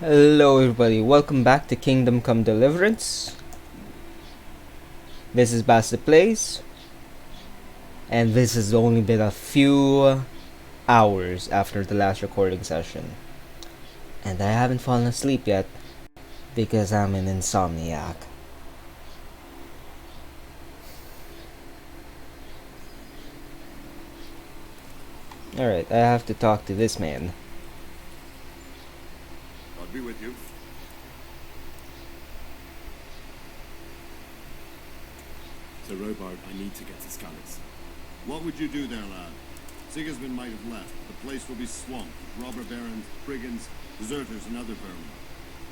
Hello everybody, welcome back to Come Deliverance. This is Bass the Plays, and this has only been a few hours after the last recording session. And I haven't fallen asleep yet, because I'm an insomniac. Alright, I have to talk to this man. I'll be with you. So, Robard, I need to get to Skalitz. What would you do there, lad? Sigismund might have left. The place will be swamped with robber barons, brigands, deserters, and other vermin.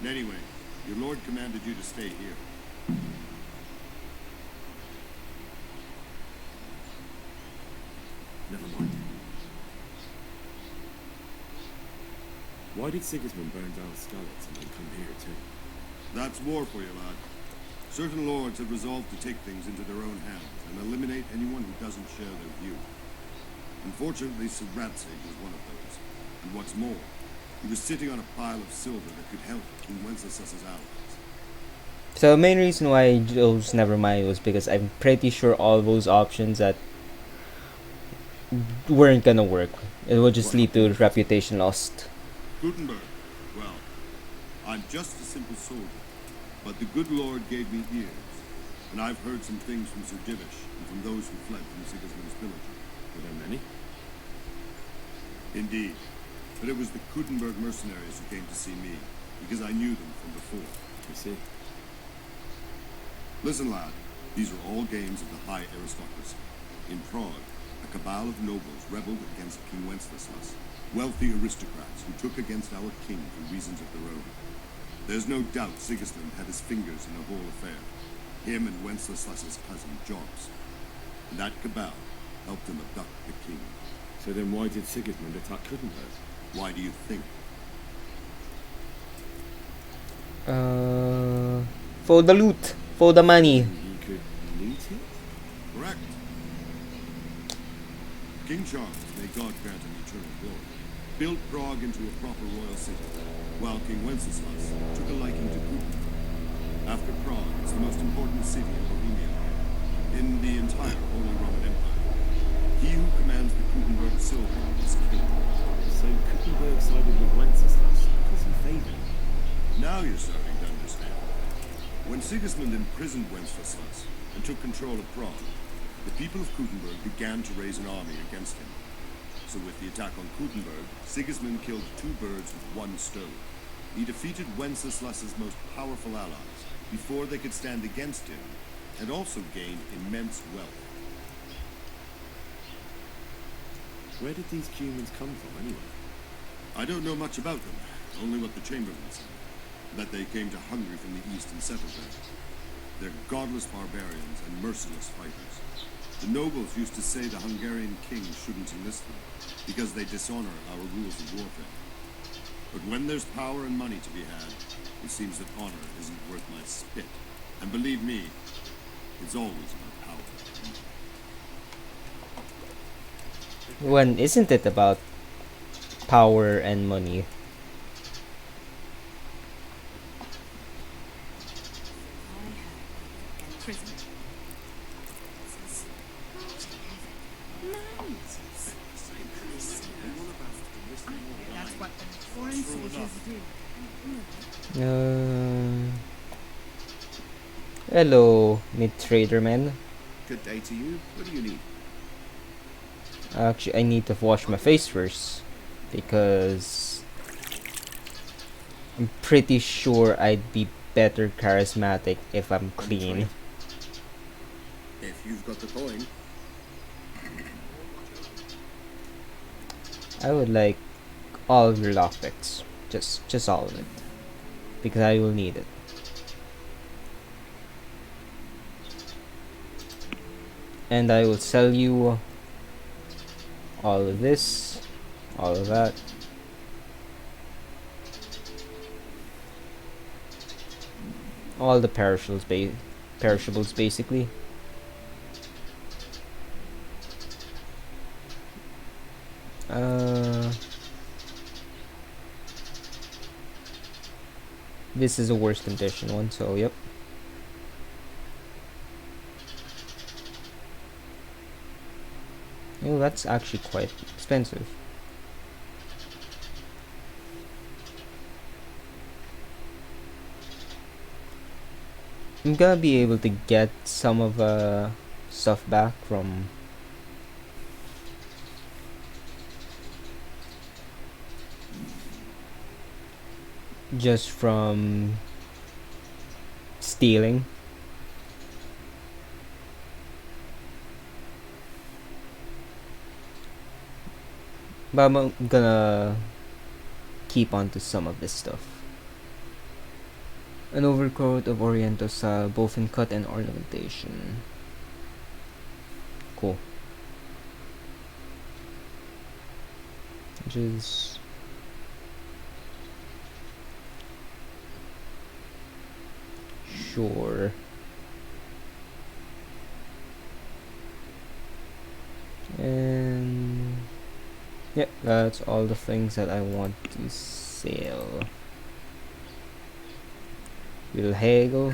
And anyway, your lord commanded you to stay here. Never mind. Why did Sigismund burn down Skalitz and then come here too? That's war for you, lad. Certain lords have resolved to take things into their own hands and eliminate anyone who doesn't share their view. Unfortunately, Sir Ratsig was one of those. And what's more, he was sitting on a pile of silver that could help King Wenceslas's allies. So the main reason why I chose Nevermind was because I'm pretty sure all those options that weren't gonna work. It would just lead to reputation lost. Gutenberg, well, I'm just a simple soldier, but the good Lord gave me ears, and I've heard some things from Sir Divish and from those who fled from Sigismund's pillaging. Were there many? Indeed, but it was the Gutenberg mercenaries who came to see me, because I knew them from before. I see. Listen, lad, these are all games of the high aristocracy. In Prague, a cabal of nobles rebelled against King Wenceslas, wealthy aristocrats who took against our king for reasons of their own. There's no doubt Sigismund had his fingers in the whole affair, him and Wenceslas's cousin Jops. And that cabal helped him abduct the king. So then why did Sigismund attack Kudenberg? Why do you think? For the loot, for the money. He could loot it? Correct. King Charles, may God grant him eternal glory, built Prague into a proper royal city, while King Wenceslas took a liking to Gutenberg. After Prague, it's the most important city in Bohemia, in the entire Holy Roman Empire. He who commands the Gutenberg silver is king. So Kudenberg sided with Wenceslas because he favored him. Now you're starting to understand. When Sigismund imprisoned Wenceslas and took control of Prague, the people of Gutenberg began to raise an army against him. So with the attack on Gutenberg, Sigismund killed two birds with one stone. He defeated Wenceslas's most powerful allies before they could stand against him, and also gained immense wealth. Where did these humans come from anyway? I don't know much about them, only what the Chamberlain said, that they came to Hungary from the east and settled there. They're godless barbarians and merciless fighters. The nobles used to say the Hungarian king shouldn't enlist them, because they dishonor our rules of warfare. But when there's power and money to be had, it seems that honor isn't worth my spit. And believe me, it's always about power. When isn't it about power and money? Hello, mid-trader man. Good day to you. What do you need? Actually, I need to wash my face first, because I'm pretty sure I'd be better charismatic if I'm clean. If you've got the coin. I would like all of your lockpicks, just all of it, because I will need it. And I will sell you all of this, all of that. All the perishables basically. This is a worse condition one, so yep. Oh, that's actually quite expensive. I'm gonna be able to get some of stuff back from just from stealing. But I'm gonna keep on to some of this stuff. An overcoat of Oriental style, both in cut and ornamentation. Cool. Which is sure. And yeah, that's all the things that I want to sell. We'll haggle.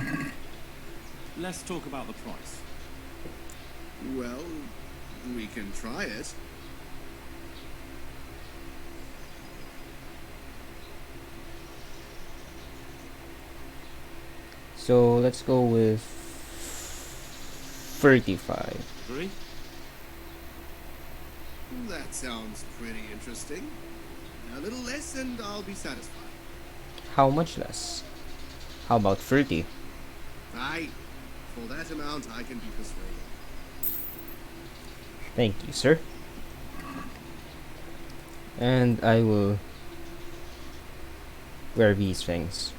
Let's talk about the price. Well, we can try it. So let's go with 35. 3? That sounds pretty interesting. A little less and I'll be satisfied. How much less? How about 30? Aye, for that amount I can be persuaded. Thank you, sir. And I will wear these things.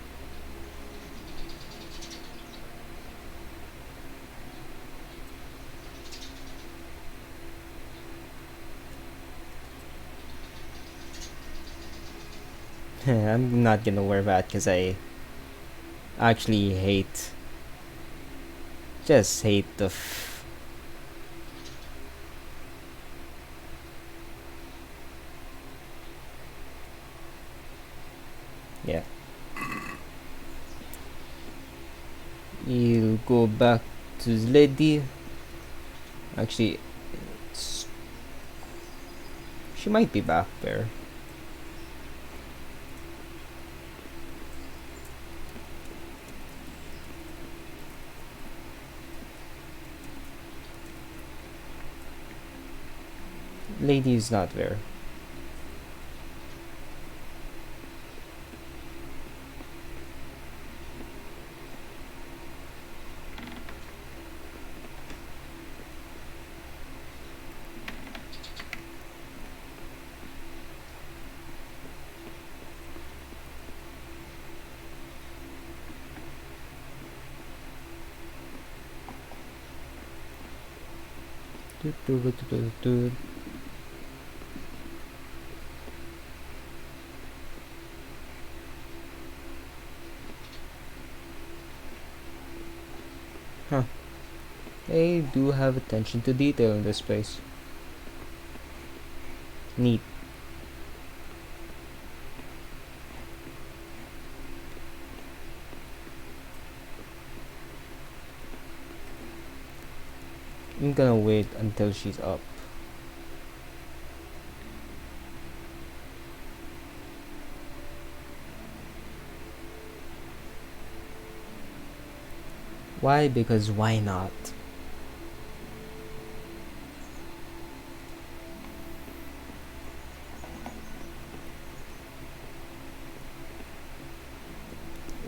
I'm not gonna wear that because I actually just hate the yeah. You'll go back to the lady. Actually, she might be back there. Lady is not there. Huh. They do have attention to detail in this place. Neat. I'm gonna wait until she's up. Why? Because why not?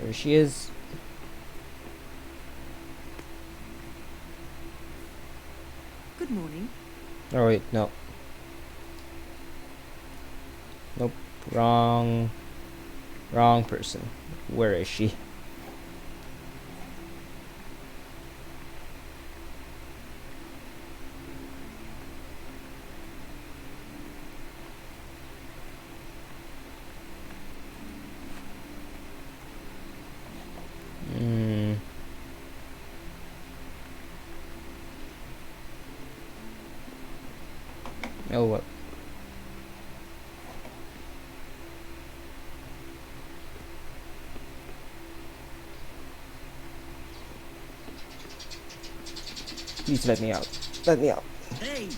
There she is. Good morning. Oh wait, no. Nope. Wrong person. Where is she? Oh well. Please let me out. Let me out. Hey!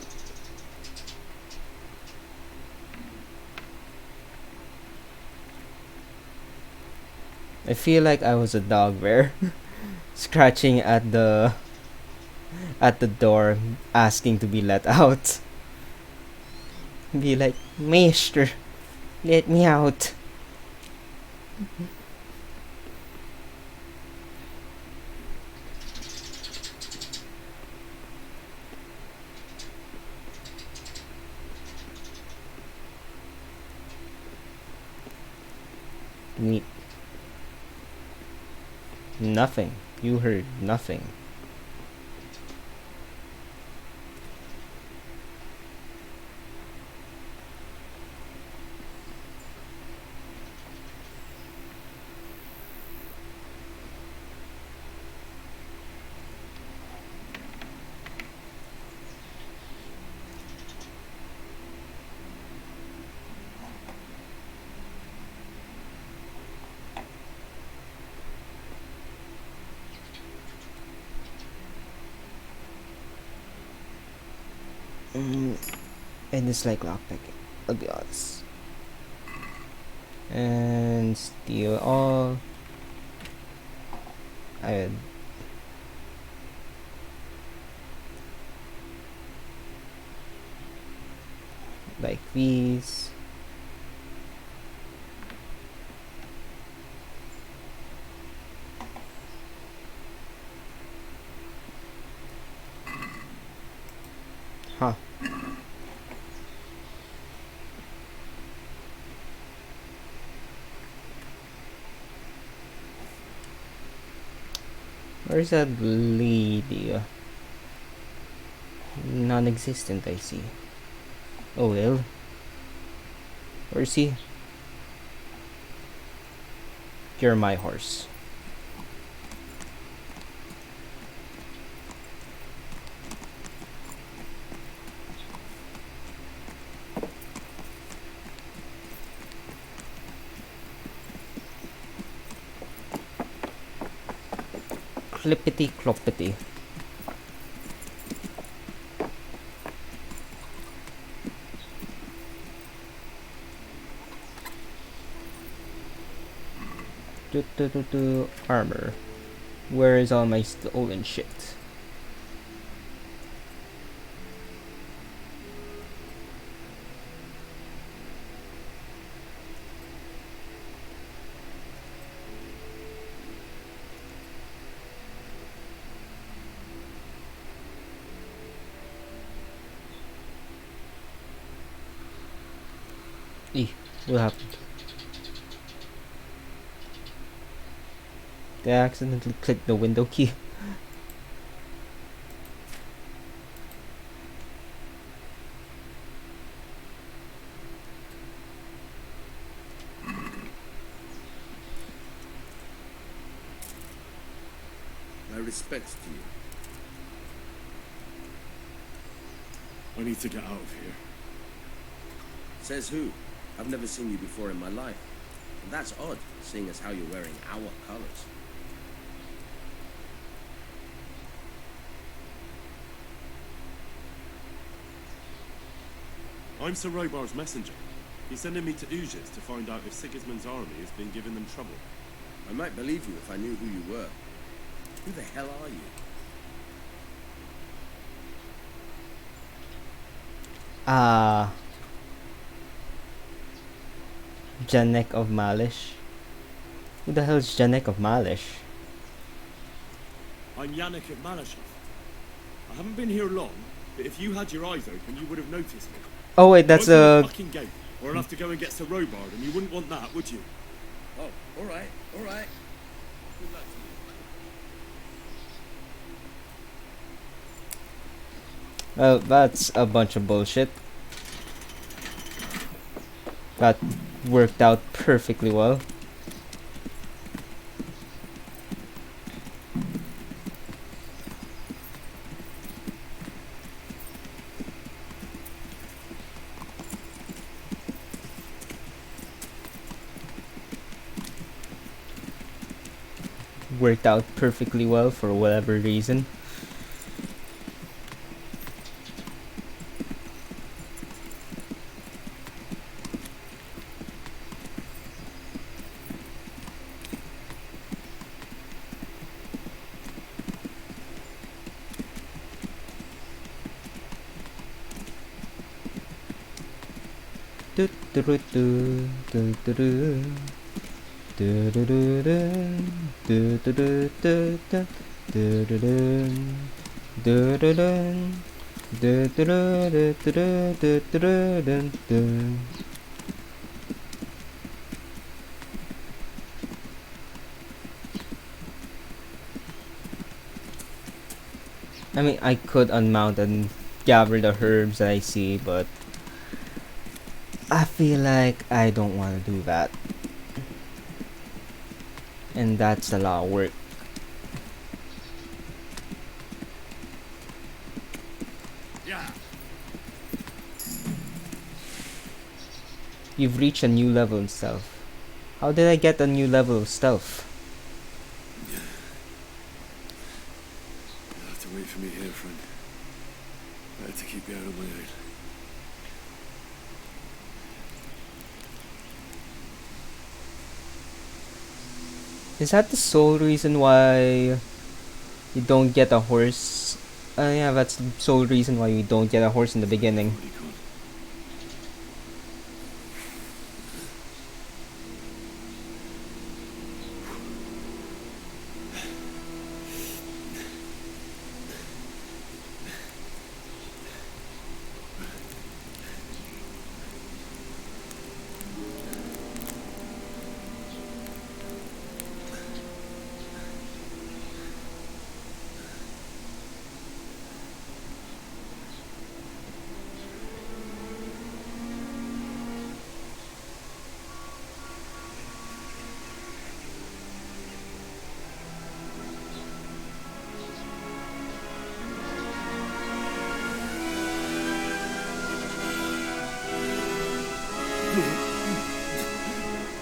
I feel like I was a dog bear scratching at the door asking to be let out. Be like, Maester, let me out. Me. Nothing. You heard nothing. And it's like lockpicking, I'll be honest. And steal all. I like these. Huh. Where's that lady? Non-existent, I see. Oh well. Where's he? You're my horse. Clippity cloppity. Armor. Where is all my stolen shit? What happened? Did I accidentally click the window key? My respects to you. I need to get out of here. Says who? I've never seen you before in my life. And that's odd, seeing as how you're wearing our colors. I'm Sir Robar's messenger. He's sending me to Ujiz to find out if Sigismund's army has been giving them trouble. I might believe you if I knew who you were. Who the hell are you? Janek of Malish. Who the hell is Janek of Malish? I'm Yannick of Malashov. I haven't been here long, but if you had your eyes open, you would have noticed me. Oh wait, that's Open the a fucking gate, or I'll have to go and get Sir Robard, and you wouldn't want that, would you? Oh, alright, alright. Good luck to you. well, that's a bunch of bullshit. That worked out perfectly well. Worked out perfectly well for whatever reason. I mean, I could unmount and gather the herbs that I see, but I feel like I don't want to do that. And that's a lot of work. Yeah. You've reached a new level in stealth. How did I get a new level of stealth? You'll have to wait for me here, friend. I have to keep you out of my way. Is that the sole reason why you don't get a horse? Yeah, that's the sole reason why you don't get a horse in the beginning. What do you call it?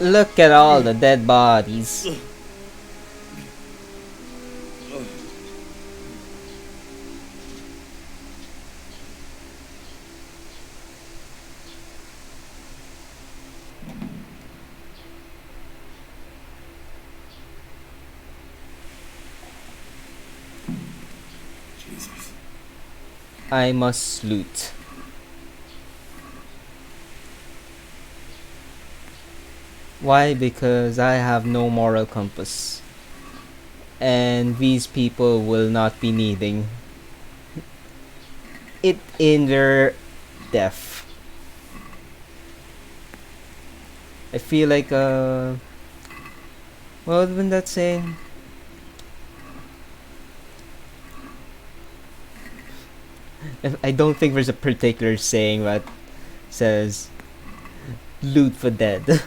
Look at all the dead bodies. Jesus. I must loot. Why? Because I have no moral compass. And these people will not be needing it in their death. I feel like, what would been that saying? I don't think there's a particular saying that says loot for dead.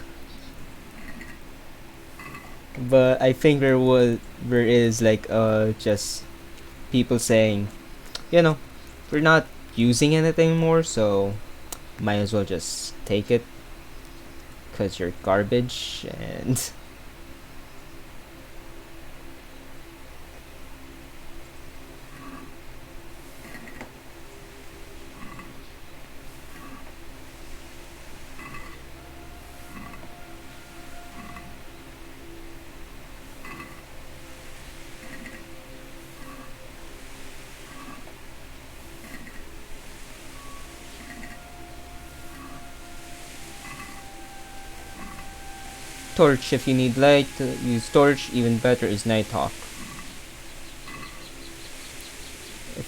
But I think there is like just people saying, you know, we're not using anything more, so might as well just take it because you're garbage. And torch if you need light, use torch. Even better is nighthawk. I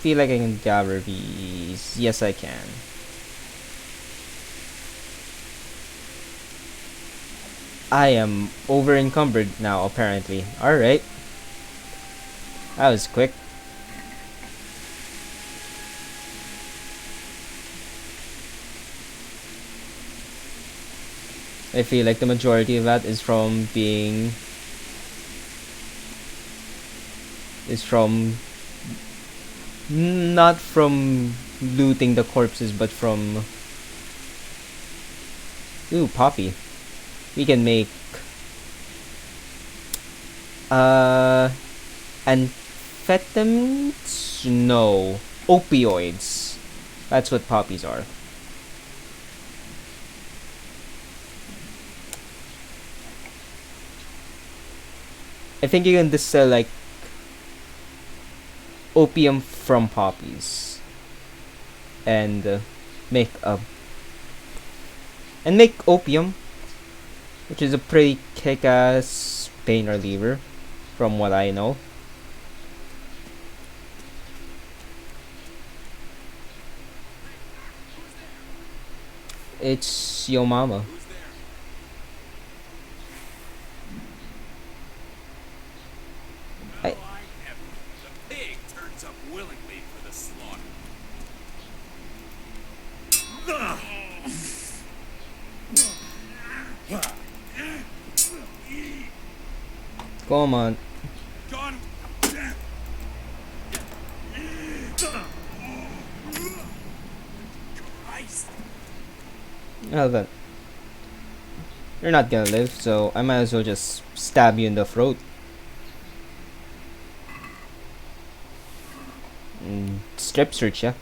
feel like I can gather these. Yes, I can. I am over encumbered now, apparently. Alright. That was quick. I feel like the majority of that is from being... is from... not from looting the corpses, but from... Ooh, poppy. We can make... amphetamines? No. Opioids. That's what poppies are. I think you can distill like opium from poppies and make a and make opium, which is a pretty kick-ass pain reliever, from what I know. It's your mama. I, The pig turns up willingly for the slaughter. come on. John. Christ. Well then, you're not gonna live, so I might as well just stab you in the throat. Strip search ya.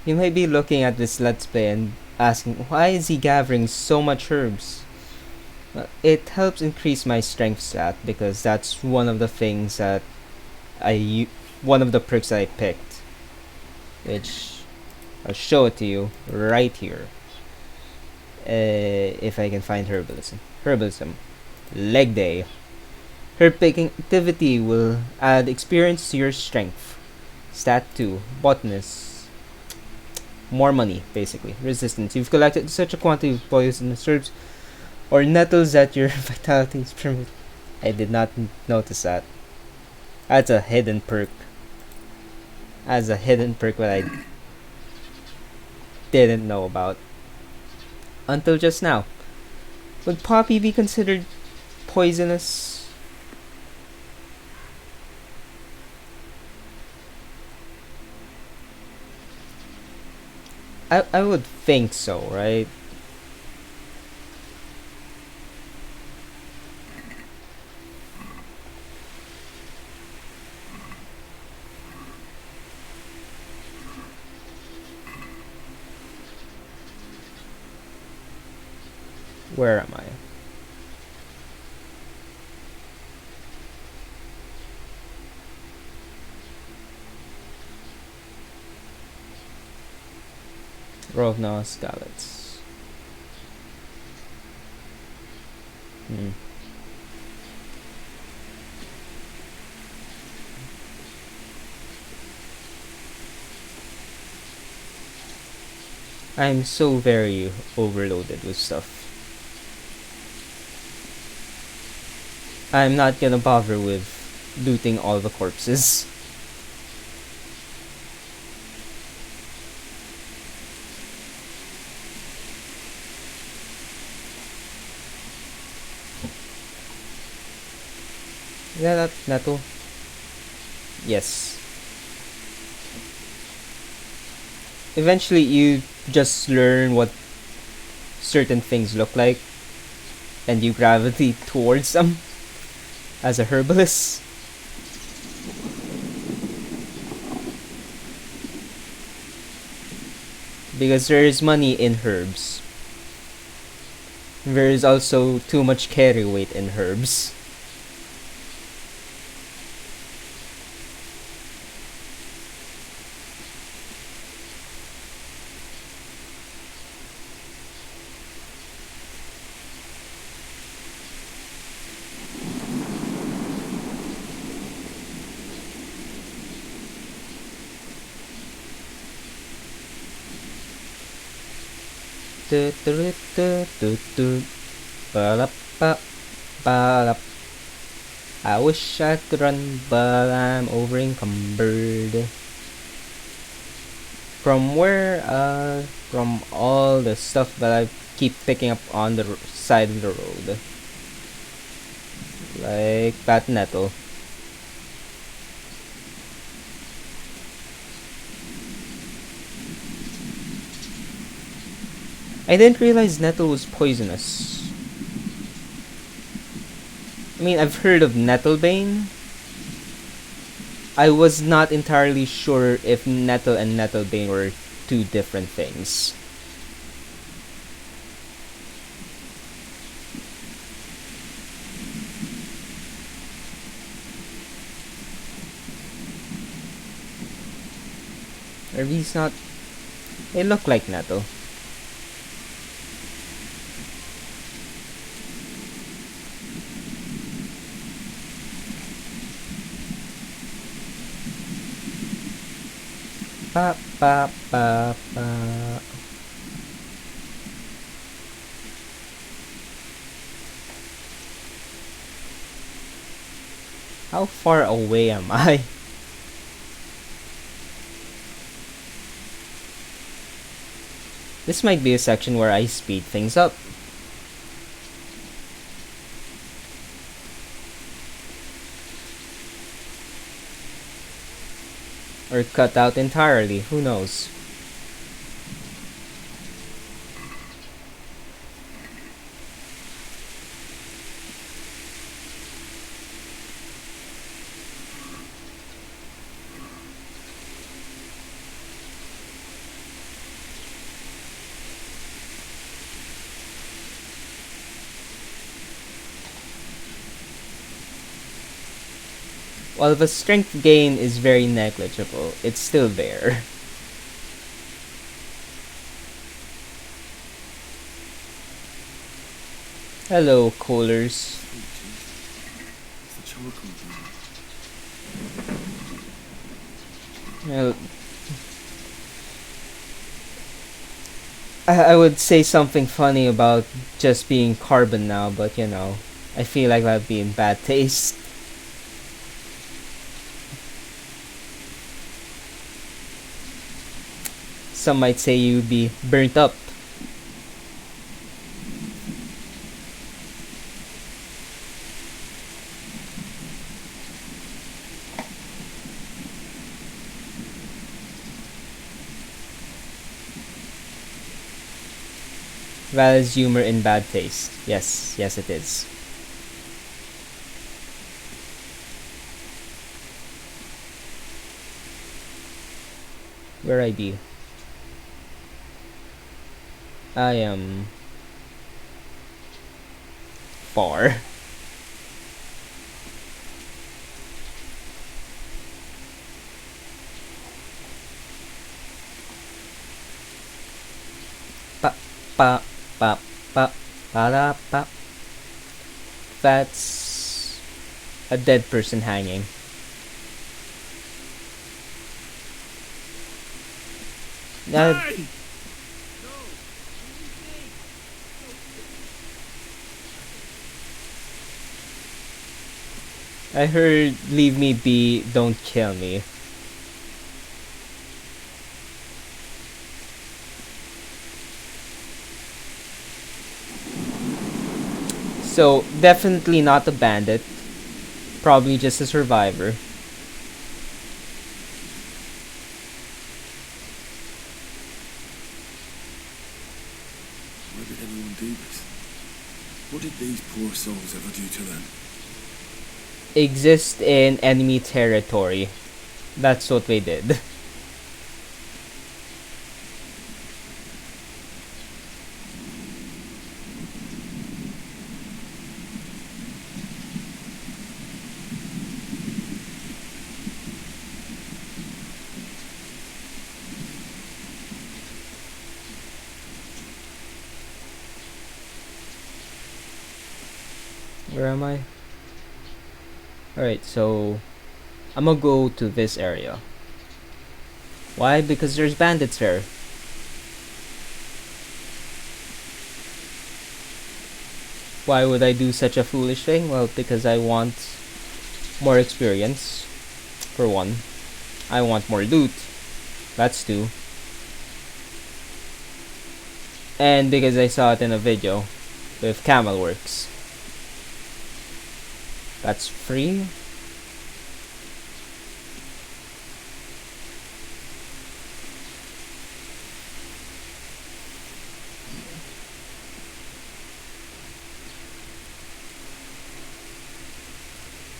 You may be looking at this let's play and asking, why is he gathering so much herbs? Well, it helps increase my strength stat because that's one of the things that one of the perks I picked, which I'll show it to you right here. If I can find herbalism, leg day. Herb picking activity will add experience to your strength. Stat 2, botanist. More money, basically. Resistance. You've collected such a quantity of poisonous herbs or nettles that your vitality is permanent. I did not notice that. That's a hidden perk. That's a hidden perk that I didn't know about until just now. Would poppy be considered poisonous? I would think so, right? Where am I? Rovna Scalets. I'm so very overloaded with stuff. I'm not gonna bother with looting all the corpses. Is that Nato? Yes. Eventually you just learn what certain things look like and you gravitate towards them as a herbalist. Because there is money in herbs. There is also too much carry weight in herbs. I wish I could run, but I'm over encumbered. From where? From all the stuff that I keep picking up on the side of the road. Like bat nettle. I didn't realize nettle was poisonous. I mean, I've heard of nettlebane. I was not entirely sure if nettle and nettlebane were two different things. Are these not... They look like nettle. Pa pa pa pa. How far away am I? This might be a section where I speed things up. Or cut out entirely, who knows? While the strength gain is very negligible, it's still there. Hello, coolers. It's the charcoal burner. Well, I would say something funny about just being carbon now, but you know, I feel like that'd be in bad taste. Some might say you'd be burnt up. That is humor in bad taste. Yes, yes it is. Where I be? I am far. Pa pa pa pa pa da pa. That's a dead person hanging. Hey! I heard leave me be, don't kill me. So, definitely not a bandit. Probably just a survivor. Why did anyone do this? What did these poor souls ever do to them? Exist in enemy territory. That's what they did. Where am I? Alright, so I'm gonna go to this area. Why? Because there's bandits there. Why would I do such a foolish thing? Well, because I want more experience, for one. I want more loot. That's two. And because I saw it in a video with Camel Works. That's free.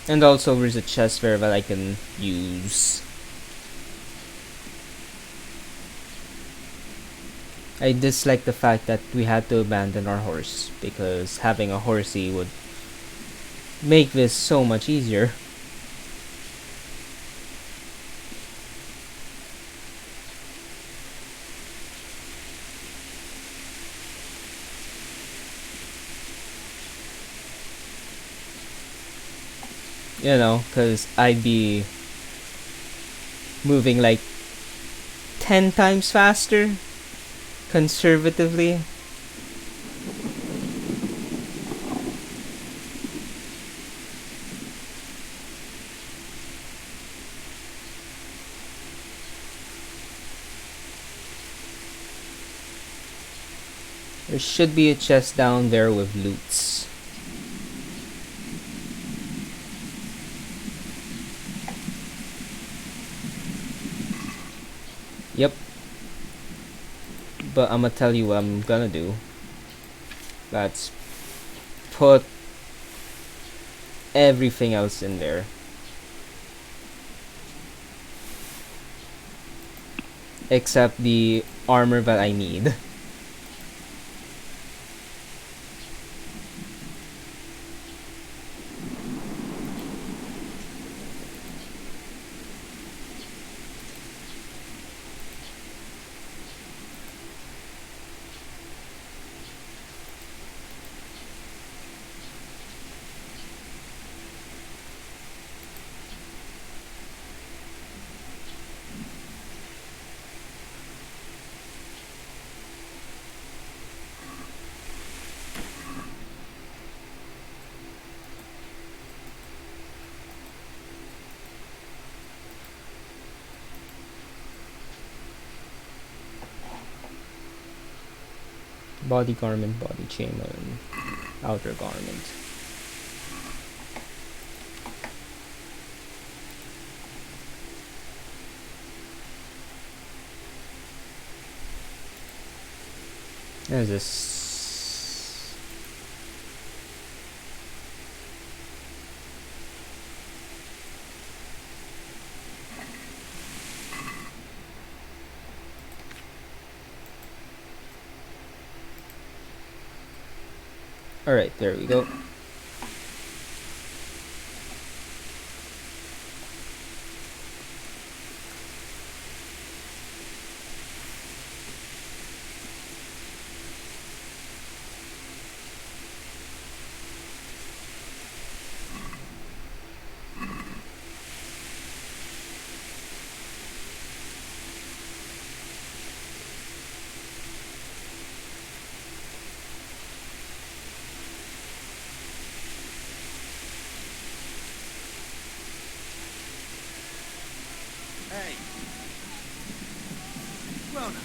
And also there's a chest there that I can use. I dislike the fact that we had to abandon our horse, because having a horsey would make this so much easier. You know, because I'd be moving like 10 times faster, conservatively. There should be a chest down there with loots. Yep. But I'm gonna tell you what I'm gonna do. Let's put everything else in there. Except the armor that I need. Body garment, body chain, and outer garment. There's this. Alright, there we go. Hey. Well now,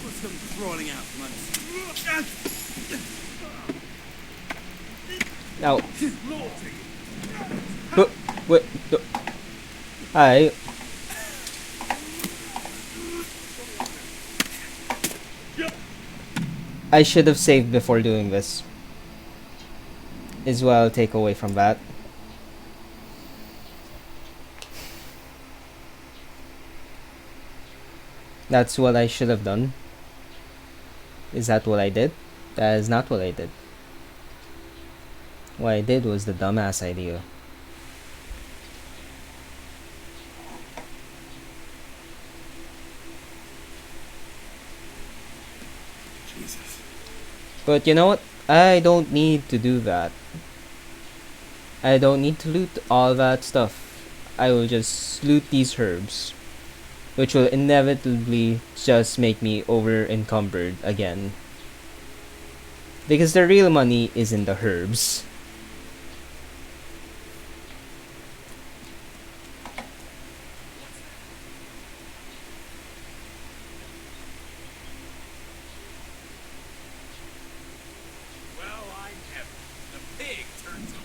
what's them crawling out from under? Now. Wait. Hi. I should have saved before doing this. Is what I'll take away from that. That's what I should have done. Is that what I did? That is not what I did. What I did was the dumbass idea. Jesus. But you know what? I don't need to do that. I don't need to loot all that stuff. I will just loot these herbs, which will inevitably just make me over encumbered again. Because the real money is in the herbs. Well, I'm heaven. The pig turns up.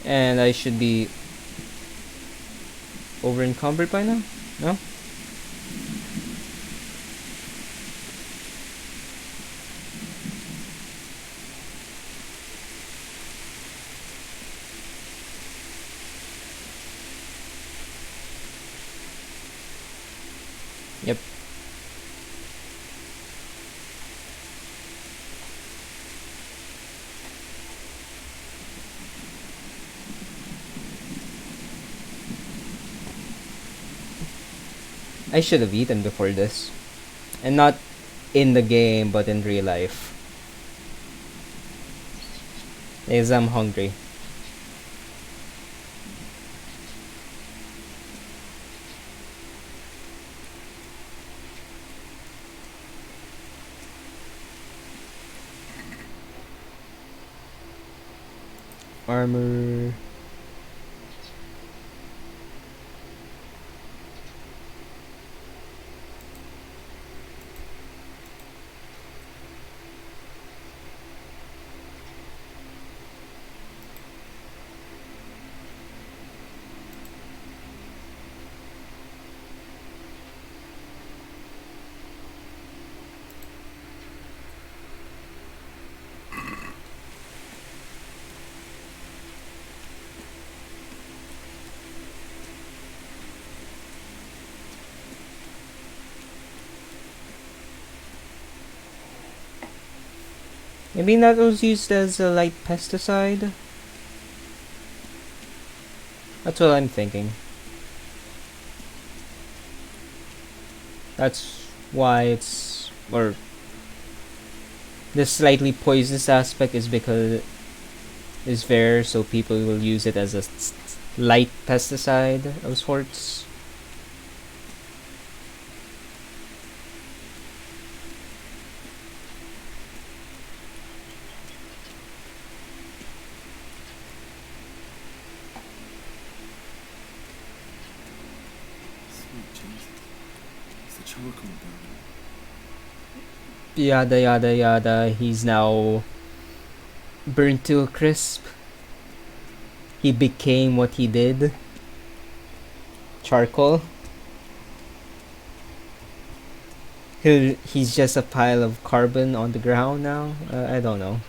And I should be over encumbered by now? No? Yep. I should have eaten before this. And not in the game, but in real life. Because I'm hungry. Armor. Maybe that was used as a light pesticide? That's what I'm thinking. That's why it's... or... the slightly poisonous aspect is because... is there, so people will use it as a light pesticide of sorts. Sweet Jesus. It's the charcoal burner. Yada yada yada, he's now burnt to a crisp. He became what he did. Charcoal. He's just a pile of carbon on the ground now. I don't know.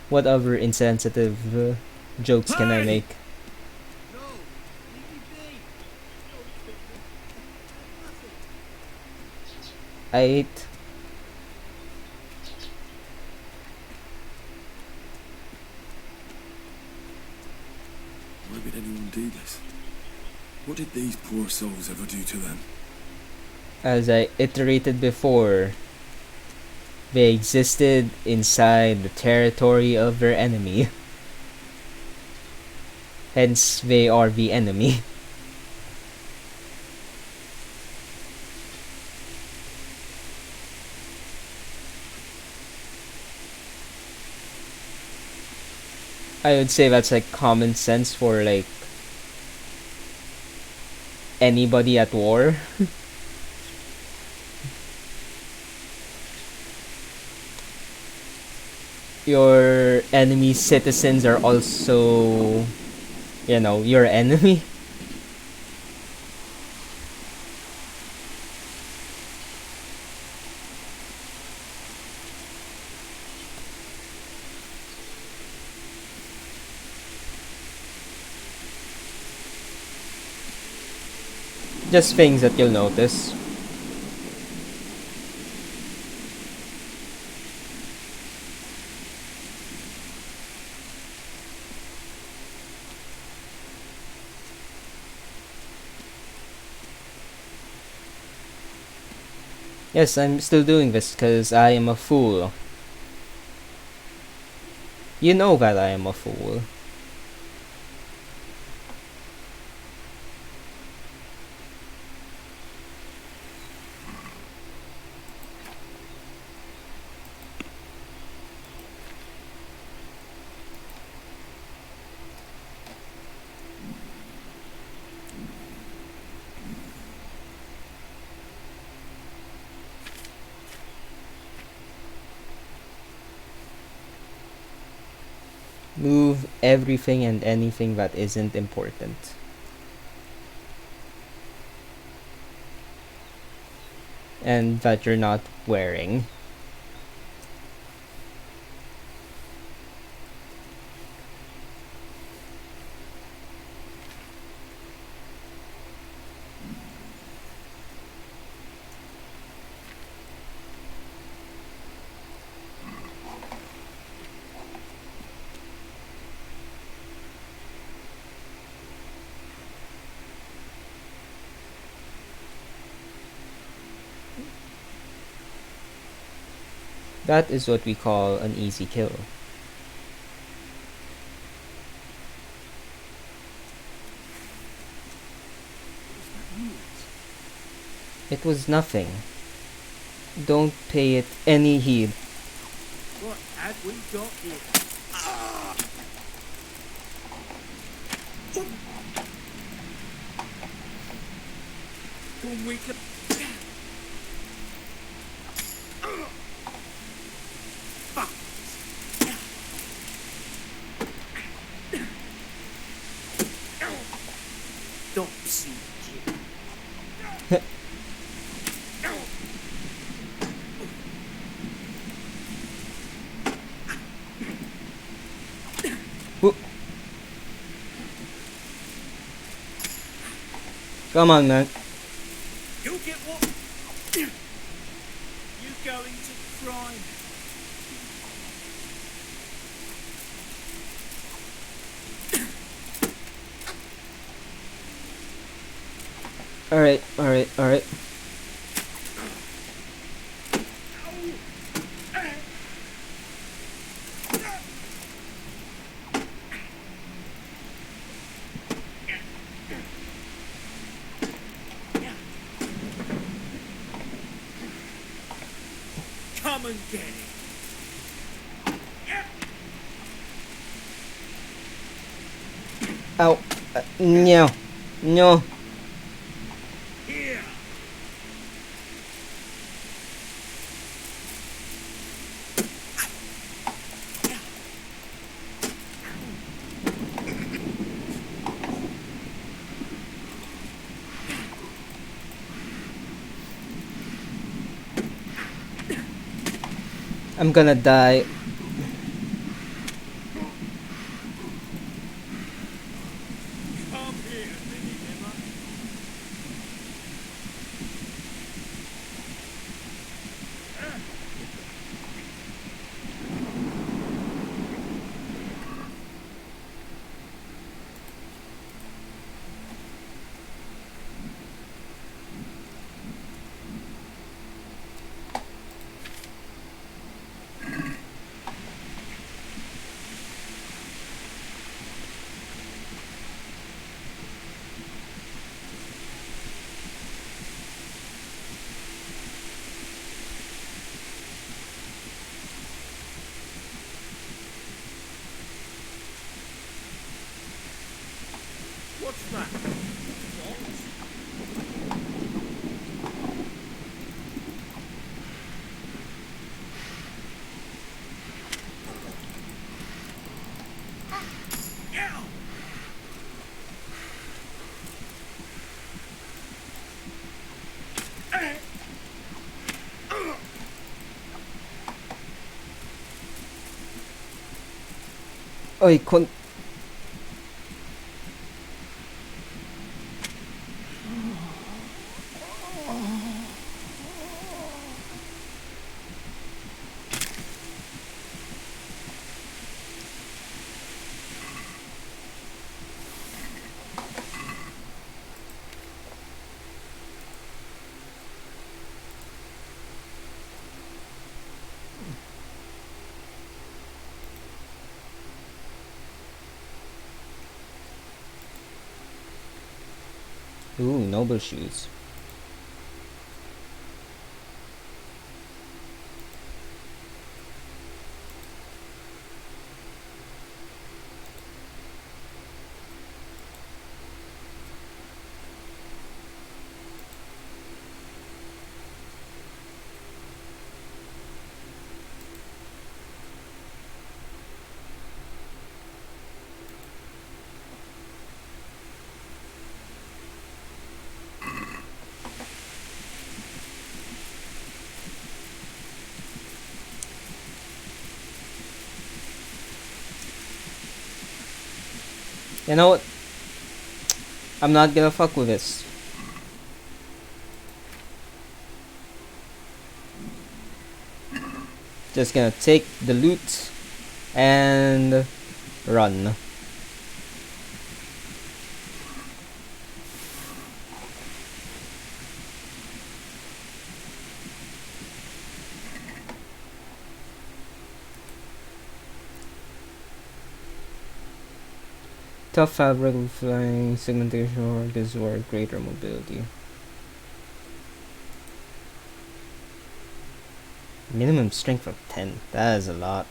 What other insensitive jokes can I make? No! Leave me be! Don't kill me. Nothing. I ate. Why would anyone do this? What did these poor souls ever do to them? As I iterated before, they existed inside the territory of their enemy. Hence, they are the enemy. I would say that's like common sense for like anybody at war. Your enemy citizens are also, you know, your enemy. Just things that you'll notice. Yes, I'm still doing this because I am a fool. You know that I am a fool. Move everything and anything that isn't important. And that you're not wearing. That is what we call an easy kill. It was nothing. Don't pay it any heed. What have we got here? We can... Don't see you. Come on, man. You get what? You going to cry? Alright, alright, alright. Come and get it. Ow. No. No. Here. I'm gonna die. Come here, Minnie Nimmer. What's that? Oy, Ooh, noble shoes. You know what? I'm not gonna fuck with this. Just gonna take the loot and run. Tough fabric with flying segmentation or this or greater mobility. Minimum strength of 10. That is a lot.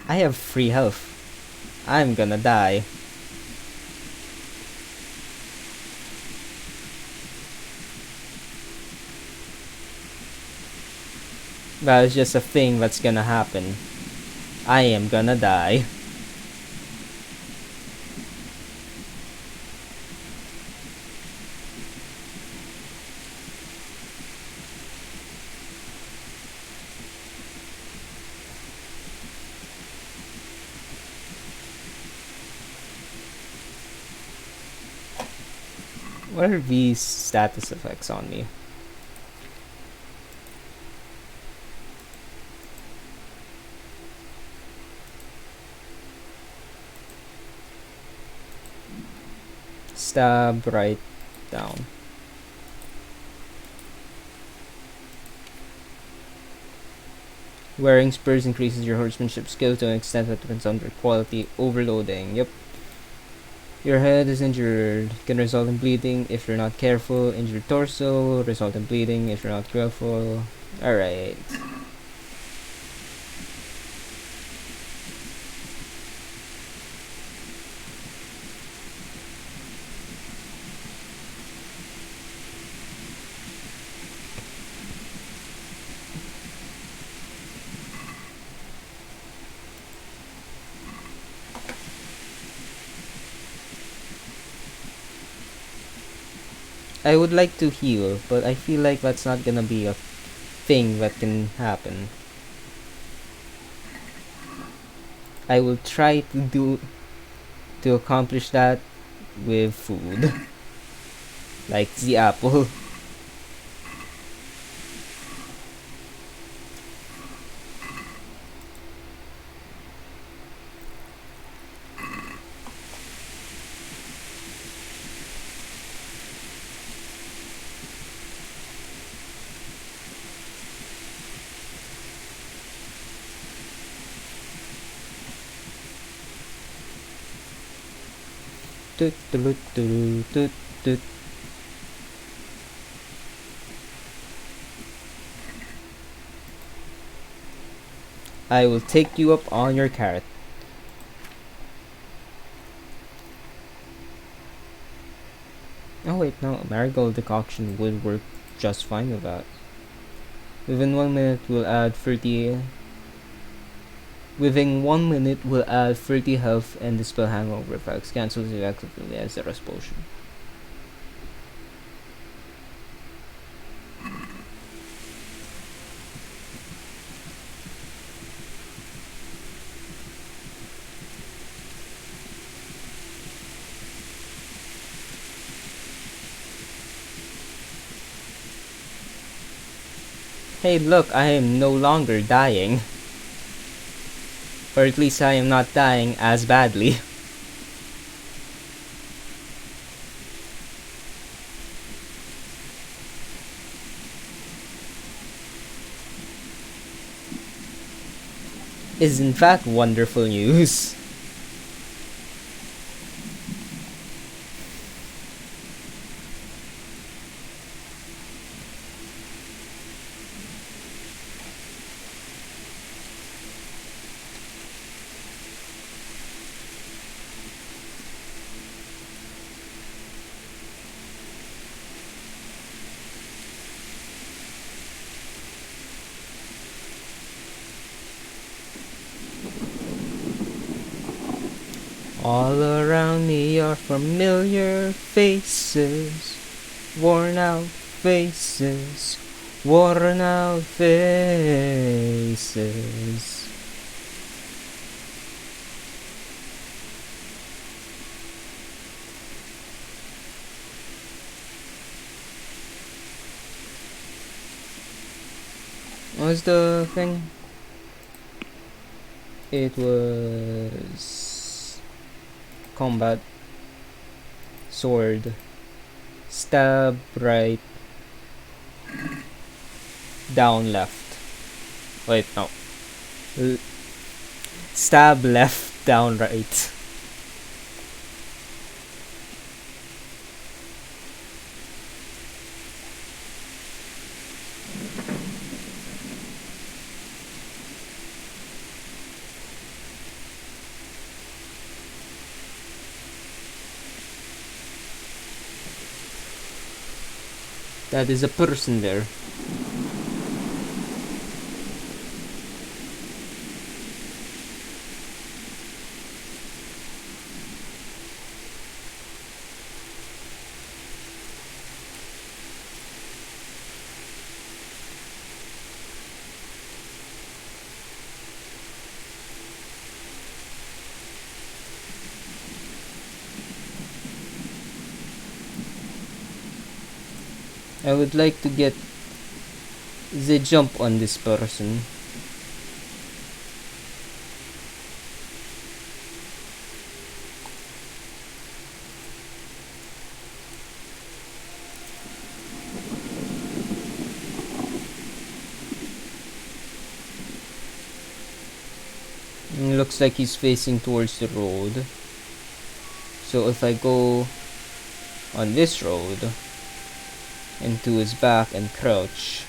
I have free health. I'm gonna die. That is just a thing that's gonna happen. I am gonna die. What are these status effects on me? Stab right down. Wearing spurs increases your horsemanship skill to an extent that depends on their quality. Overloading. Yep. Your head is injured. Can result in bleeding if you're not careful. Injured torso. Result in bleeding if you're not careful. Alright. I would like to heal, but I feel like that's not gonna be a thing that can happen. I will try to accomplish that with food. Like the apple. Toot, toot, toot, toot, toot. I will take you up on your carrot. Oh wait, no, marigold decoction would work just fine with that. Within 1 minute we'll add 30. Within 1 minute we'll add 30 health and dispel hangover effects. Cancels effectively as a rest potion. Hey look, I am no longer dying. Or at least I am not dying as badly. Is in fact wonderful news. All around me are familiar faces, worn out faces, worn out faces. What was the thing? It was combat, sword, Stab right, down left. Wait, no. Stab left, down right. That is a person there. I would like to get the jump on this person. Looks like he's facing towards the road. So if I go on this road into his back and crouch,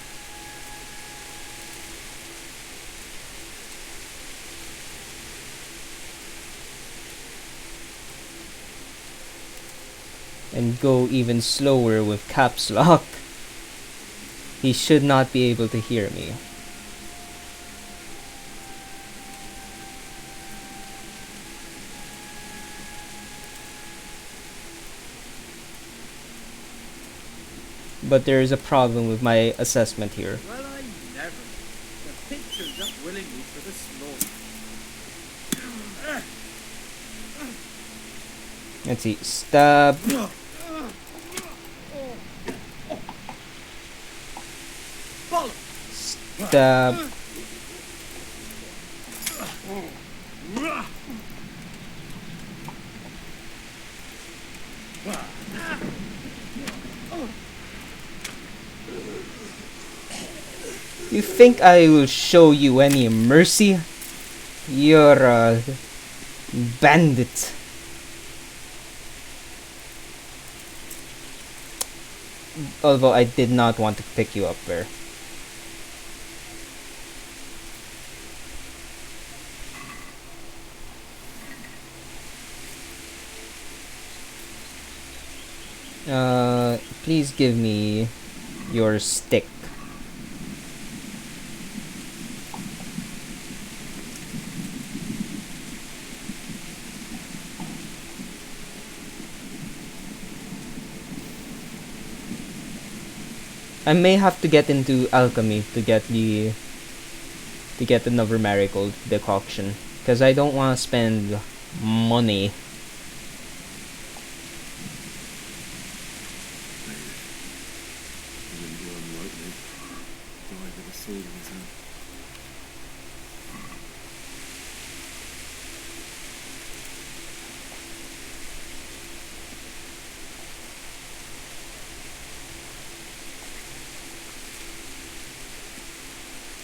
and go even slower with caps lock, he should not be able to hear me. But there is a problem with my assessment here. Well, I never. The pig turns up willingly for the slaughter. Let's see. Stab. Stab. You think I will show you any mercy? You're a bandit. Although I did not want to pick you up there. Please give me your stick. I may have to get into alchemy to get another marigold decoction, because I don't want to spend money. He didn't do him lightly. Died with a sword in his hand.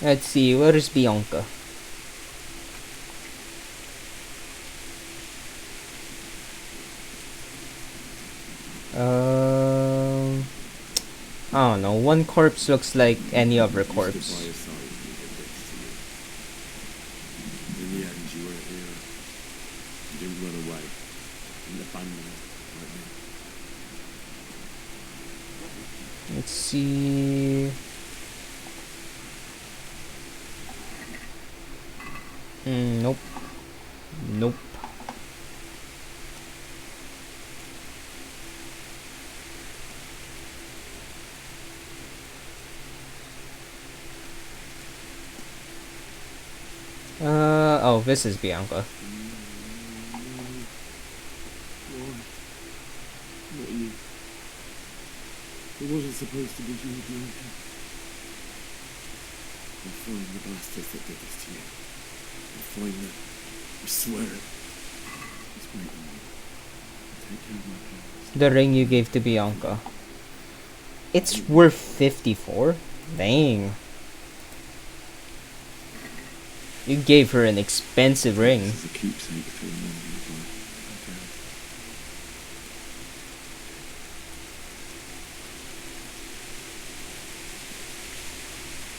Let's see, where is Bianca? I don't know, one corpse looks like any other He stood by corpse. his side and he did this to you. In the end, you were a hero. You didn't run away. You didn't abandon him like me. Let's see. Nope. Nope. Oh, this is Bianca. Why? Not you. It wasn't supposed to be you, Bianca. I'll find the bastards that did this to you. I'll find them. I swear it. Just wait on me. Take care of my parents. The ring you gave to Bianca. It's worth 54? Dang. You gave her an expensive ring. This is a keepsake to remember you by.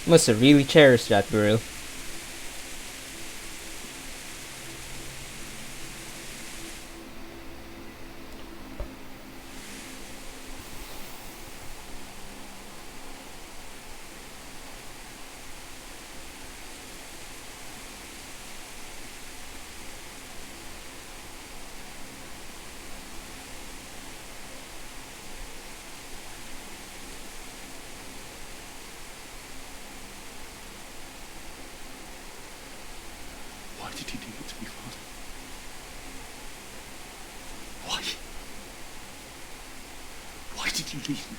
Okay. Must have really cherished that girl. Why did you do it to me, Father? Why? Why did you leave me?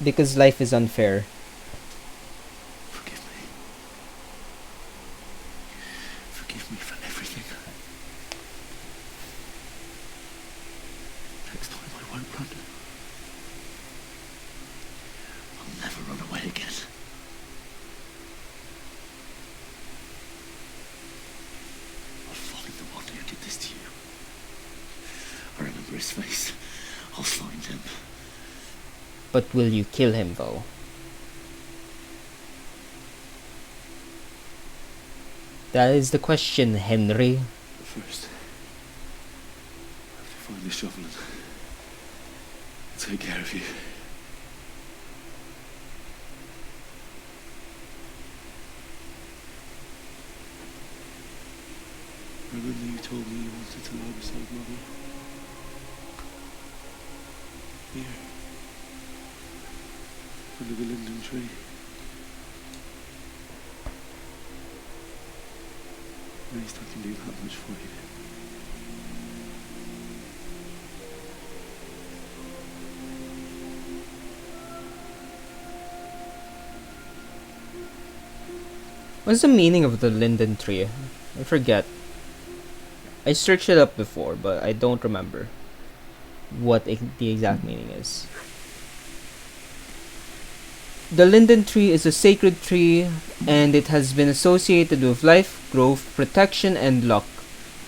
Because life is unfair. Forgive me. Forgive me for everything. Next time I won't run. I'll never run away again. I'll find the one who did this to you. I remember his face. I'll find him. But will you kill him though? That is the question, Henry. But first, I have to find the shovel and take care of you. Remember you told me you wanted to lie beside Mother? Here. Under the linden tree. At least I can do that much for you. What's the meaning of the linden tree? I forget. I searched it up before, but I don't remember what the exact meaning is. The linden tree is a sacred tree, and it has been associated with life, growth, protection, and luck.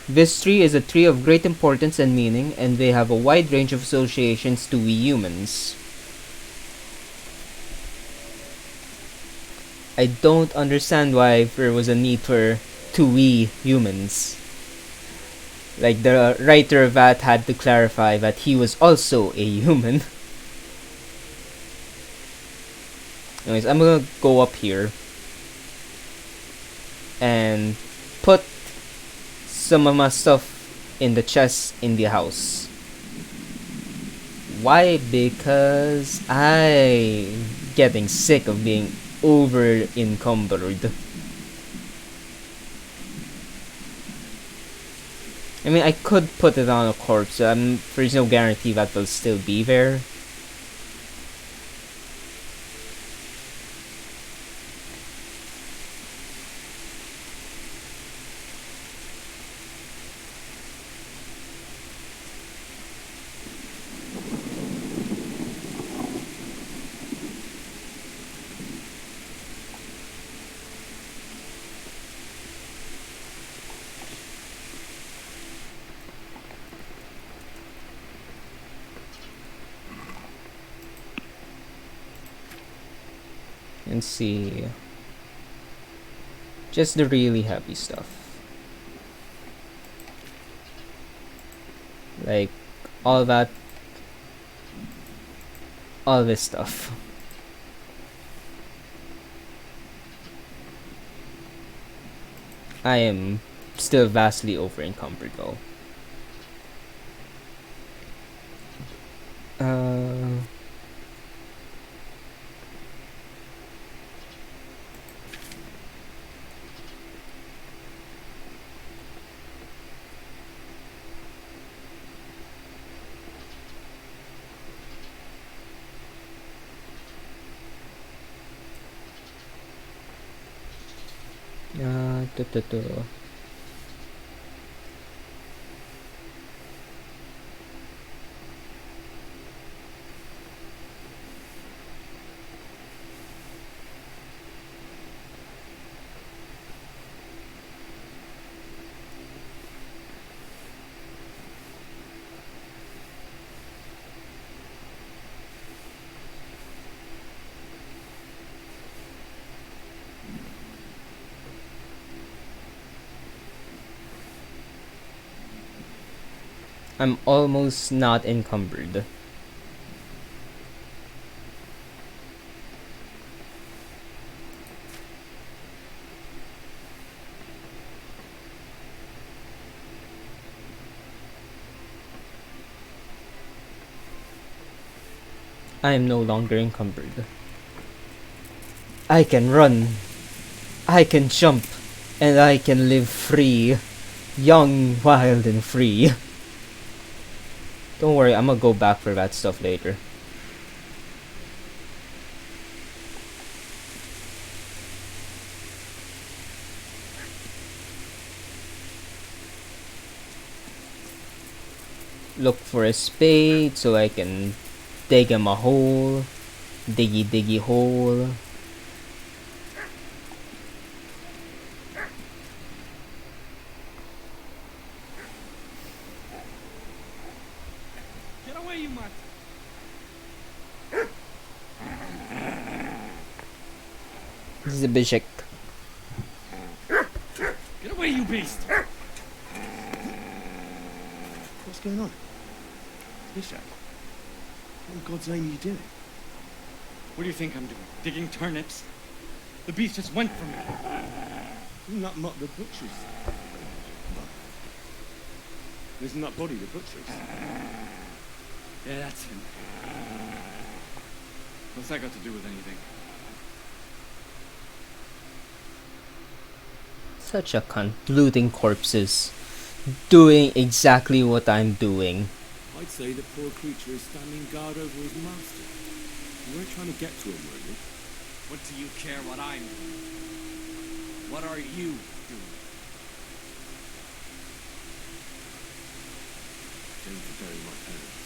This tree is a tree of great importance and meaning, and they have a wide range of associations to we humans. I don't understand why there was a need for to we humans. Like, the writer of that had to clarify that he was also a human. Anyways, I'm gonna go up here and put some of my stuff in the chest in the house. Why? Because I'm getting sick of being over encumbered. I mean, I could put it on a corpse. There's no guarantee that will still be there. And see. Just the really heavy stuff. Like, all that. All this stuff. I am still vastly over encumbered though. Duh, duh, duh. I'm almost not encumbered. I am no longer encumbered. I can run, I can jump, and I can live free. Young, wild, and free. Don't worry, I'm gonna go back for that stuff later. Look for a spade so I can dig him a hole. Diggy diggy hole. Get away, you mutt! Zibishik. Get away, you beast! What's going on? Bishop? What in God's name are you doing? What do you think I'm doing? Digging turnips? The beast just went from me. Isn't that not the butcher's? Isn't that body the butcher's? Yeah, that's him. What's that got to do with anything? Such a cunt. Looting corpses. Doing exactly what I'm doing. I'd say the poor creature is standing guard over his master. You weren't trying to get to him, were you? What do you care what I'm doing? What are you doing? Going to bury my parents.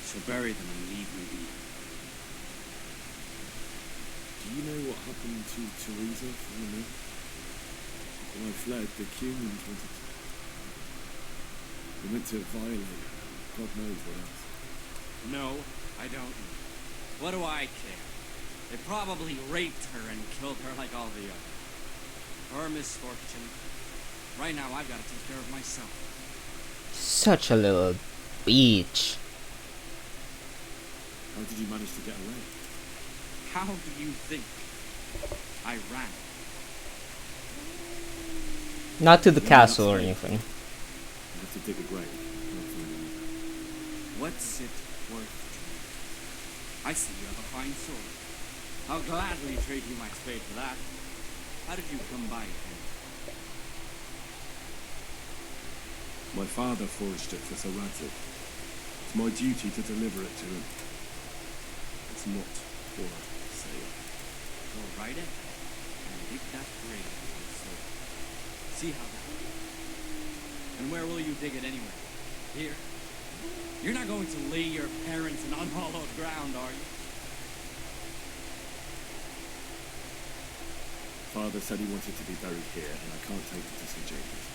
So bury them and leave me be. Do you know what happened to Teresa from the mill? When I fled, the Cumans wanted to... They meant to violate her. God knows what else. No, I don't. What do I care? They probably raped her and killed her like all the others. Her misfortune. Right now, I've got to take care of myself. Such a little bitch. How did you manage to get away? How do you think I ran? Not to the Yeah, castle or that's anything. You have to dig a grave. Not find anything. What's it worth to you? I see you have a fine sword. I'll gladly trade you my spade for that. How did you come by it then? My father forged it for Sir Radzik. It's my duty to deliver it to him. It's not for sale. Go right ahead and dig that grave with your sword. See how that goes. And where will you dig it anyway? Here? You're not going to lay your parents in unhallowed ground, are you? Father said he wanted to be buried here, and I can't take it to St. James's.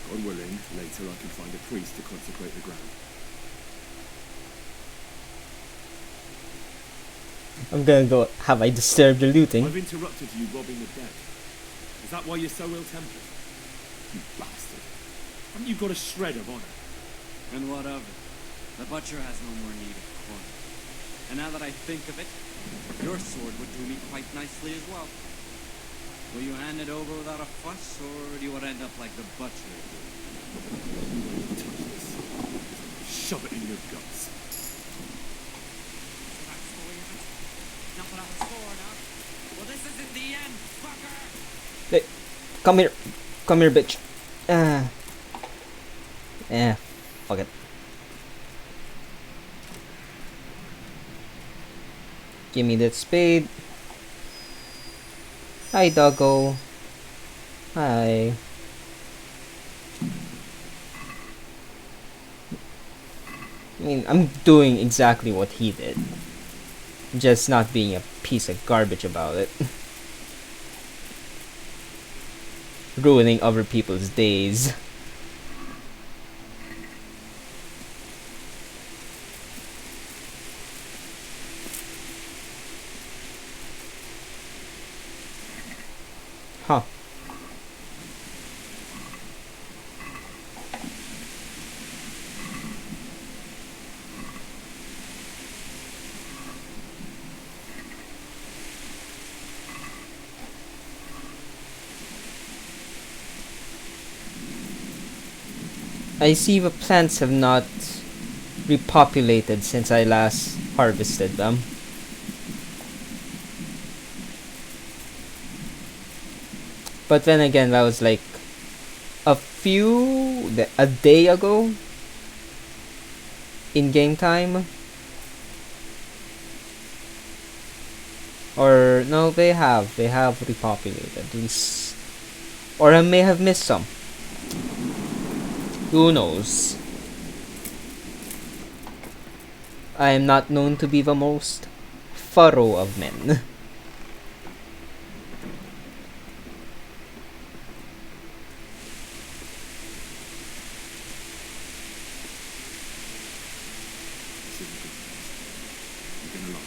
God willing, later I can find a priest to consecrate the ground. I'm gonna go. Have I disturbed the looting? I've interrupted you robbing the dead. Is that why you're so ill-tempered? You bastard. Haven't you got a shred of honor? And what of it? The butcher has no more need of corn. And now that I think of it, your sword would do me quite nicely as well. Will you hand it over without a fuss, or do you want to end up like the butcher? Touch this. Shove it in your guts. Not without a sword, huh? Well, this isn't the end, fucker! Hey, come here. Come here, bitch. Fuck it. Give me that spade. Hi, doggo. Hi. I mean, I'm doing exactly what he did. Just not being a piece of garbage about it. Ruining other people's days. Huh. I see the plants have not repopulated since I last harvested them. But then again, that was like a day ago in game time. Or no, they have repopulated. Or I may have missed some. Who knows? I am not known to be the most thorough of men. This isn't good. You've been alone.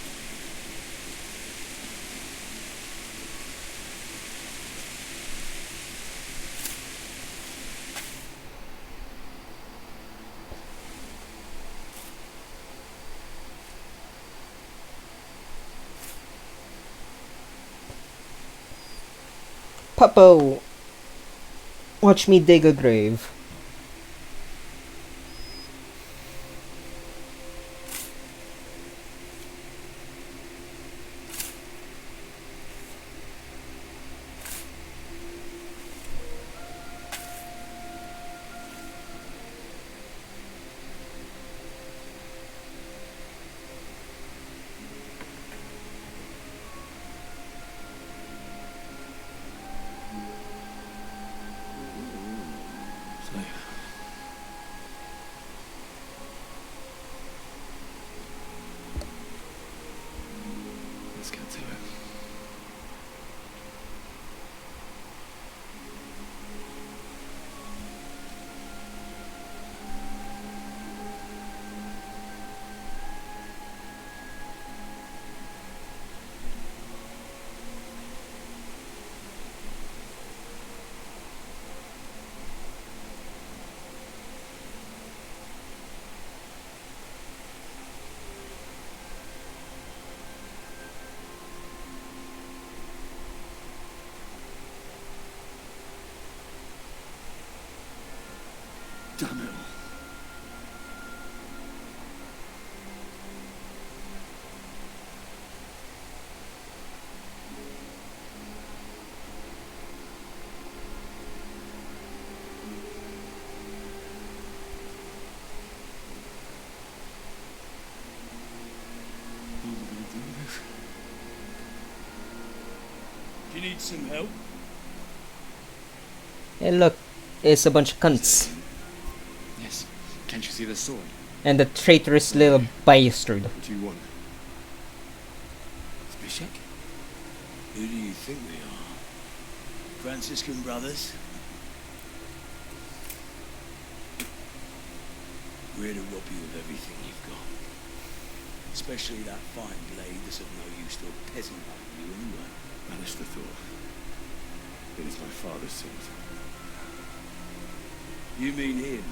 Puppo, watch me dig a grave. Slayer. Let's get to it. Damn it all. How are we gonna do this? Do you need some help? Hey look, it's a bunch of cunts. Yes. Can't you see the sword? And the traitorous little bastard. What do you want? Bishop? Who do you think we are? Franciscan brothers? We're to rob you of everything you've got. Especially that fine blade that's of no use to a peasant like you anyway. Banish the thought. It is my father's sword. You mean him?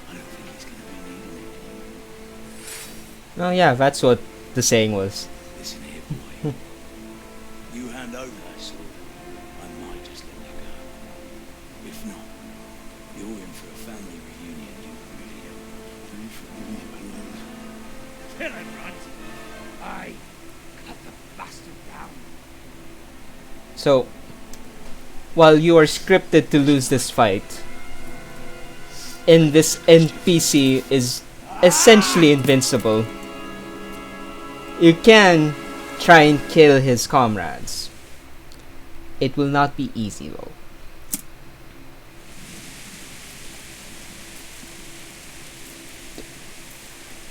I don't think he's gonna be needing it. Oh yeah, that's what the saying was. Listen here, boy. You hand over that sword, I might just let you go. If not, you're in for a family reunion you really don't want. Leave me alone. Kill him, Runt! Aye. Cut the bastard down. So, while you are scripted to lose this fight, and this NPC is essentially invincible, you can try and kill his comrades. It will not be easy though.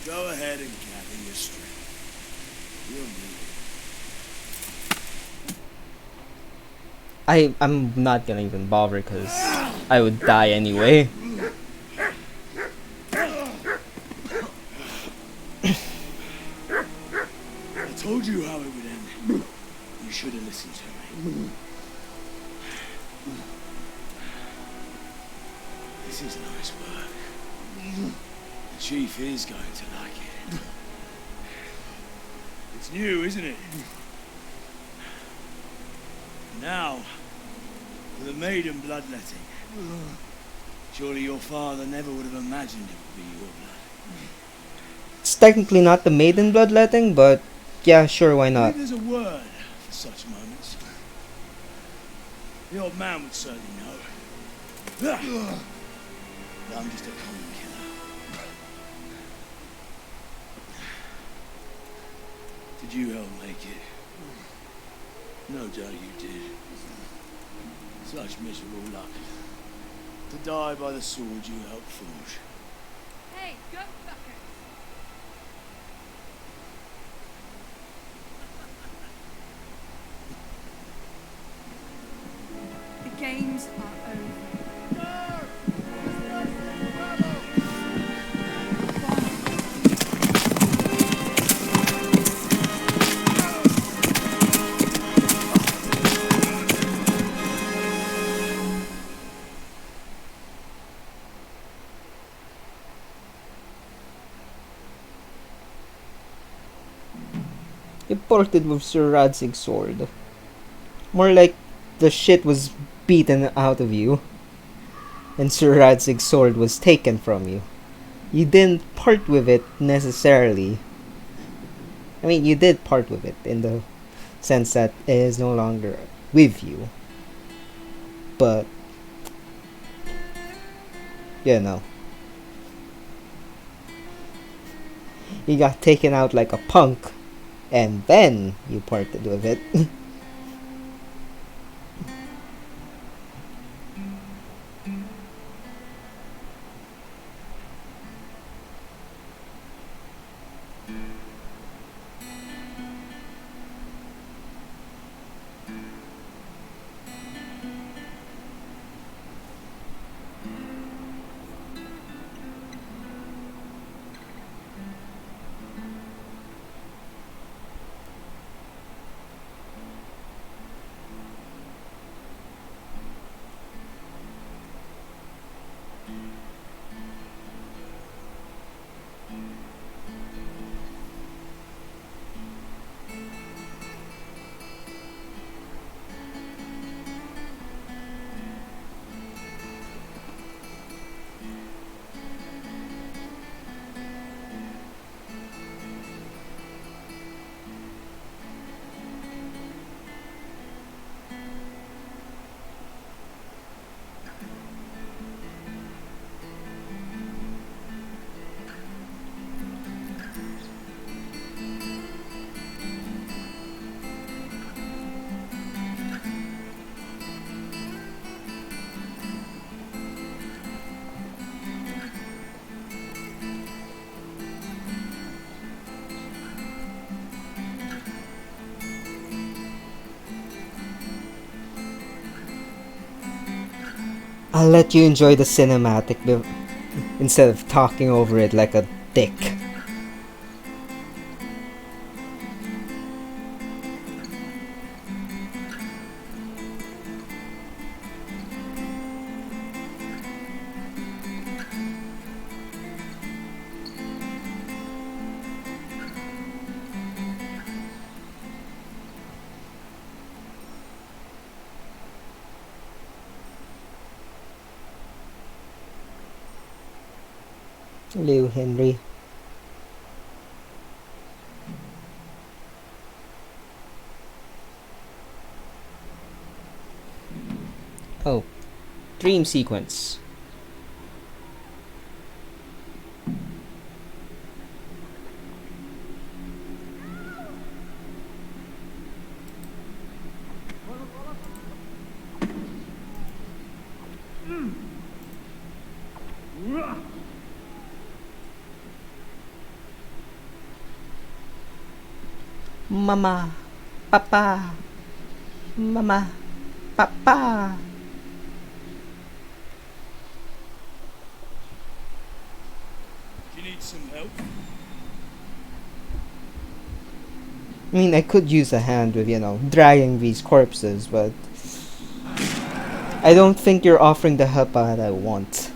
Go ahead and gather your strength. You'll need it. I'm not gonna even bother because I would die anyway. I told you how it would end. You should have listened to me. This is nice work. The chief is going to like it. It's new, isn't it? Now, for the maiden bloodletting. Surely your father never would have imagined it would be your blood. It's technically not the maiden bloodletting, but yeah, sure, why I not? believe there's a word for such moments. The old man would certainly know. But I'm just a common killer. Did you help make it? No doubt you did. Such miserable luck. To die by the sword you helped forge. Hey, go fuckers! The games are over. You ported with Sir Radzig's sword. More like the shit was beaten out of you, and Sir Radzig's sword was taken from you. You didn't part with it necessarily. I mean, you did part with it in the sense that it is no longer with you. But, you know, you got taken out like a punk, and then you parted with it. I'll let you enjoy the cinematic instead of talking over it like a dick. Hello, Henry. Oh, dream sequence. Mama, Papa, Mama, Papa. Do you need some help? I mean, I could use a hand with, dragging these corpses, but I don't think you're offering the help that I want.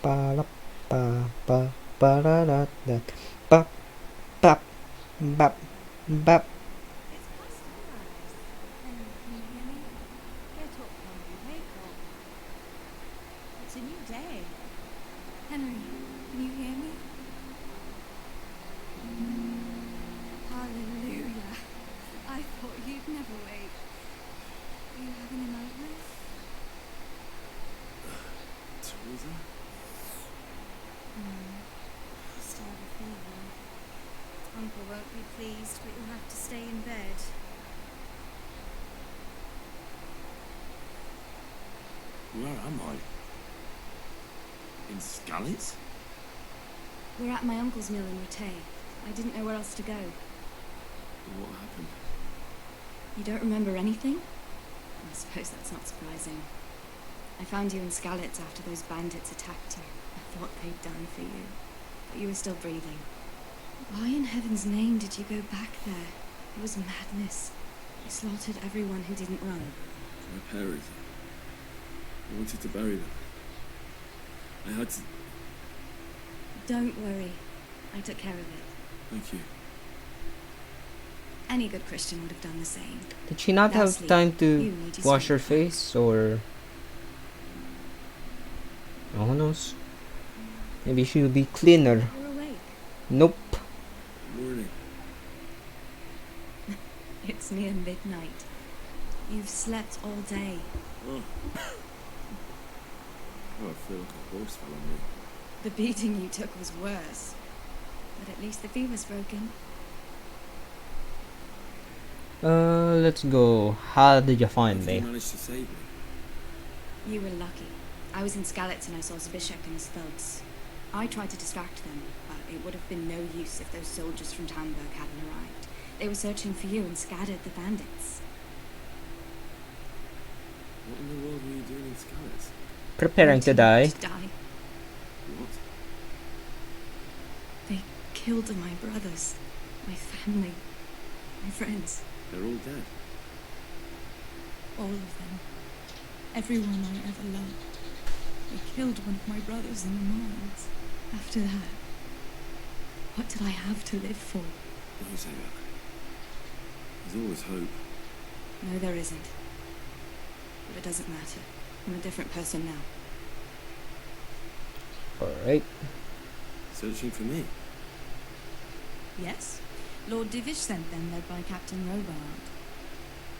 pa la pa pa pa la la da pa pa bap bap. It's past sunrise. Henry, can you hear me? Get up, Henry. Wake up. It's a new day. Henry, can you hear me? Hallelujah. I thought you'd never wake. Are you having a nightmare? Teresa? Still have a fever. Uncle won't be pleased, but you'll have to stay in bed. Where am I? In Scallies? We're at my uncle's mill in Rotay. I didn't know where else to go. What happened? You don't remember anything? I suppose that's not surprising. I found you in Skalitz after those bandits attacked you. I thought they'd done for you. But you were still breathing. Why in heaven's name did you go back there? It was madness. You slaughtered everyone who didn't run. My parents. I wanted to bury them. I had to... Don't worry. I took care of it. Thank you. Any good Christian would have done the same. Did she not Now have sleep. time You to need your wash sleep. her face, or no one knows? Maybe she'll be cleaner. You're awake. Nope. Morning. It's near midnight. You've slept all day. Oh. Oh, I feel like a horse fell on me. The beating you took was worse. But at least the fever's broken. Let's go. How did you find How did you me? manage to save me? You were lucky. I was in Skalitz and I saw Zbyszek and his thugs. I tried to distract them, but it would have been no use if those soldiers from Tamburg hadn't arrived. They were searching for you and scattered the bandits. What in the world were you doing in Scallies? Preparing to die. To die. What? They killed my brothers, my family, my friends. They're all dead. All of them. Everyone I ever loved. They killed one of my brothers in the mines. After that, what did I have to live for? Don't say that. There's always hope. No, there isn't. But it doesn't matter. I'm a different person now. Alright. Searching for me. Yes? Lord Divish sent them, led by Captain Robart.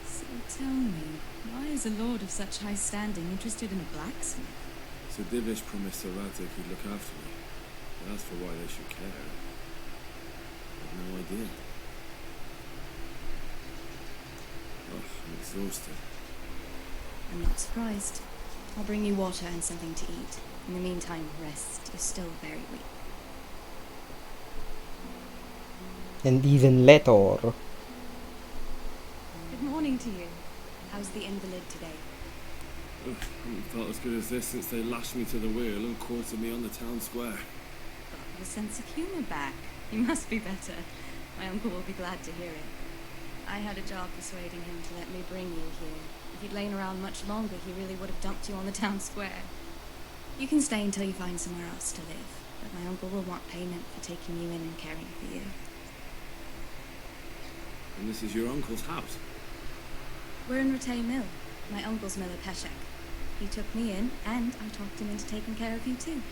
So tell me, why is a lord of such high standing interested in a blacksmith? So Divish promised Saratic he'd look after me. But as for why they should care, I have no idea. Oh, I'm exhausted. I'm not surprised. I'll bring you water and something to eat. In the meantime, rest. You're still very weak. And even later. Good morning to you. How's the invalid today? Ugh, I haven't felt as good as this since they lashed me to the wheel and quartered me on the town square. Got your sense of humour back. You must be better. My uncle will be glad to hear it. I had a job persuading him to let me bring you here. If you'd lain around much longer, he really would have dumped you on the town square. You can stay until you find somewhere else to live, but my uncle will want payment for taking you in and caring for you. And this is your uncle's house? We're in Rotay Mill. My uncle's miller Peshek. He took me in, and I talked him into taking care of you too.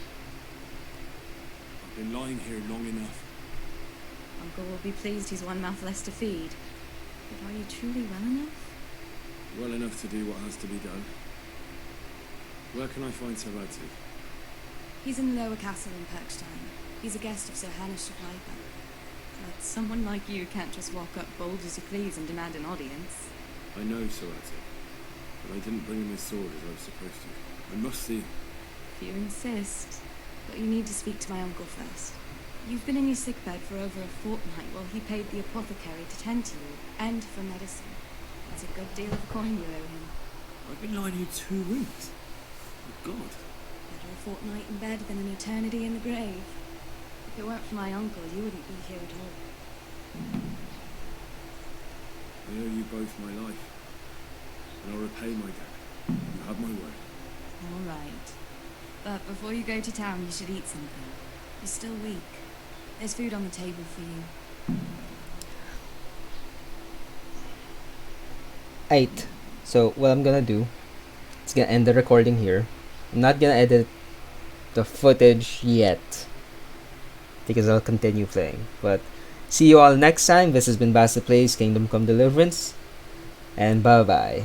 I've been lying here long enough. Uncle will be pleased he's one mouth less to feed. But are you truly well enough? Well enough to do what has to be done. Where can I find Saratic? He's in the lower castle in Perkstein. He's a guest of Sir Hanish of Leipa. But someone like you can't just walk up bold as you please and demand an audience. I know Saratic, but I didn't bring him his sword as I was supposed to. I must see him. If you insist. But you need to speak to my uncle first. You've been in your sickbed for over a fortnight while he paid the apothecary to tend to you, and for medicine. That's a good deal of coin you owe him. I've been lying here 2 weeks. Oh, God. Better a fortnight in bed than an eternity in the grave. If it weren't for my uncle, you wouldn't be here at all. I owe you both my life, and I'll repay my debt. You have my word. All right. But before you go to town, you should eat something. You're still weak. There's food on the table for you. 8. So what I'm gonna do is gonna end the recording here. I'm not gonna edit the footage yet because I'll continue playing. But see you all next time. This has been Basta Plays Kingdom Come Deliverance, and bye bye.